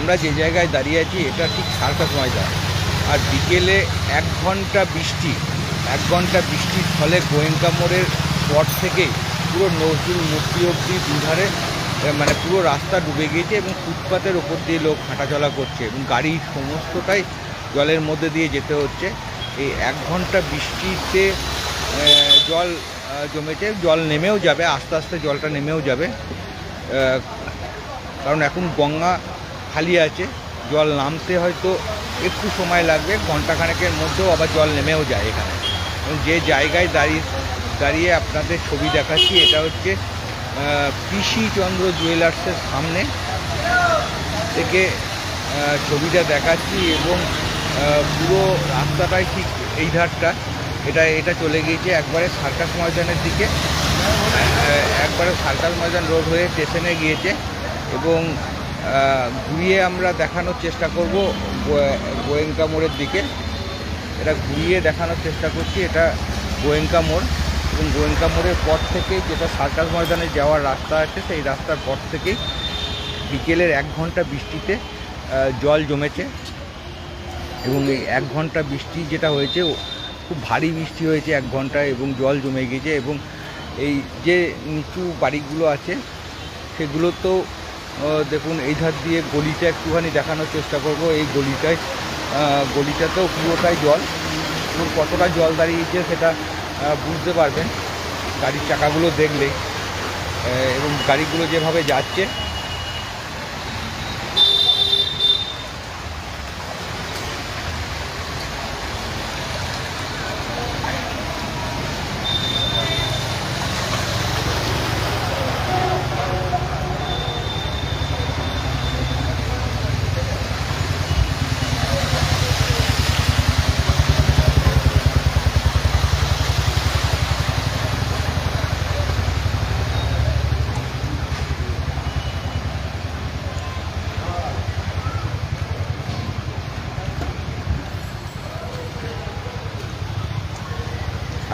আমরা যে জায়গায় দাঁড়িয়ে আছি এটা ঠিক সার্কাস ময়দান। আর বিকেলে 1 ঘন্টা বৃষ্টির ফলে গোয়েঙ্কা মোড়ের পর থেকেই পুরো নজরুল মূর্তি অবধি দুধারে মানে পুরো রাস্তা ডুবে গিয়েছে এবং ফুটপাতের ওপর দিয়ে লোক হাঁটাচলা করছে এবং গাড়ি সমস্তটাই জলের মধ্যে দিয়ে যেতে হচ্ছে। এই 1 ঘন্টা বৃষ্টিতে জল জমেছে, জল নেমেও যাবে, আস্তে আস্তে জলটা নেমেও যাবে, কারণ এখন গঙ্গা খালি আছে। জল নামতে হয়তো একটু সময় লাগবে, ঘন্টাখানেকের মধ্যেও আবার জল নেমেও যায় এখানে। এবং যে জায়গায় দাঁড়িয়ে আপনাদের ছবি দেখাচ্ছি এটা হচ্ছে পিসি চন্দ্র জুয়েলার্সের সামনে থেকে ছবিটা দেখাচ্ছি এবং পুরো রাস্তাটাই ঠিক এই ধারটা এটা চলে গিয়েছে একবারে সার্কাস ময়দানের দিকে, একবারে সার্কাস ময়দান রোড হয়ে স্টেশনে গিয়েছে। এবং ঘুরিয়ে আমরা দেখানোর চেষ্টা করব গোয়েঙ্কা মোড়ের দিকে। এটা ঘুরিয়ে দেখানোর চেষ্টা করছি, এটা গোয়েঙ্কা মোড় এবং গোয়েঙ্কা মোড়ের পর থেকে যেটা সার্কাস ময়দানে যাওয়ার রাস্তা আছে সেই রাস্তার পর থেকেই বিকেলের 1 ঘন্টা বৃষ্টিতে জল জমেছে। এবং এই 1 ঘন্টা বৃষ্টি যেটা হয়েছে খুব ভারী বৃষ্টি হয়েছে 1 ঘন্টায় এবং জল জমে গিয়েছে। এবং এই যে নিচু বাড়িগুলো আছে সেগুলো তো দেখুন এই ধার দিয়ে গলিটা একটুখানি দেখানোর চেষ্টা করব। এই গলিটাতেও পুরোটাই জল এবং কতটা জল দাঁড়িয়েছে সেটা বুঝতে পারবেন গাড়ির চাকাগুলো দেখলেই, এবং গাড়িগুলো যেভাবে যাচ্ছে।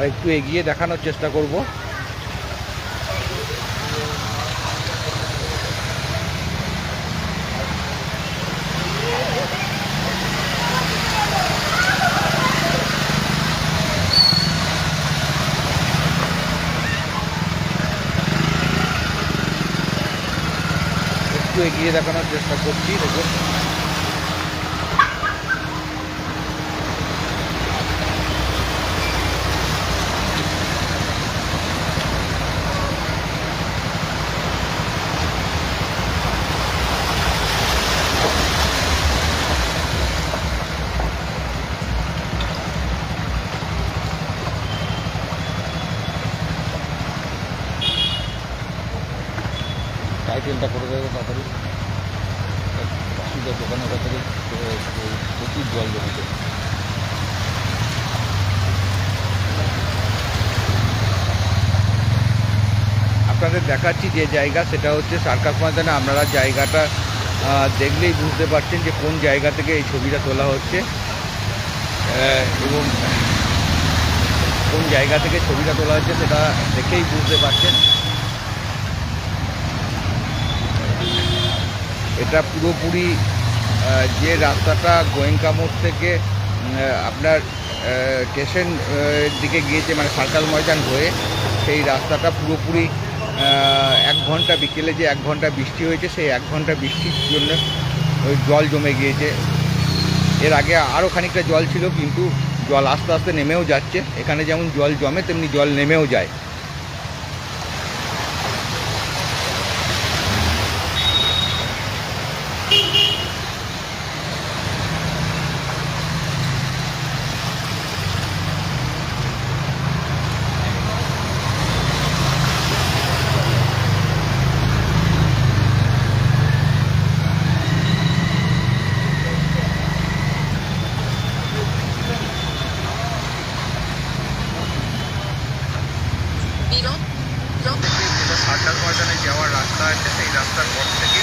আর একটু এগিয়ে দেখানোর চেষ্টা করব। একটু এগিয়ে দেখানোর চেষ্টা করছি, দেখুন টাইটেলটা করে দেবো তাড়াতাড়ি, অসুবিধা দোকানের তাড়াতাড়ি প্রচুর জল জমেছে। আপনাদের দেখাচ্ছি যে জায়গা সেটা হচ্ছে সার্কাস ময়দানে। আপনারা জায়গাটা দেখলেই বুঝতে পারছেন যে কোন জায়গা থেকে এই ছবিটা তোলা হচ্ছে এবং কোন জায়গা থেকে ছবিটা তোলা হচ্ছে সেটা দেখেই বুঝতে পারছেন। এটা পুরোপুরি যে রাস্তাটা গোয়েঙ্কা মোড় থেকে আপনার স্টেশন দিকে গিয়েছে মানে সার্কাস ময়দান হয়ে, সেই রাস্তাটা পুরোপুরি 1 ঘন্টা বিকেলে যে 1 ঘন্টা বৃষ্টি হয়েছে সেই 1 ঘন্টা বৃষ্টির জন্য ওই জল জমে গিয়েছে। এর আগে আরও খানিকটা জল ছিল কিন্তু জল আস্তে আস্তে নেমেও যাচ্ছে। এখানে যেমন জল জমে তেমনি জল নেমেও যায়। সার্কাস ময়দানে যাওয়ার রাস্তা আছে সেই রাস্তার পর থেকে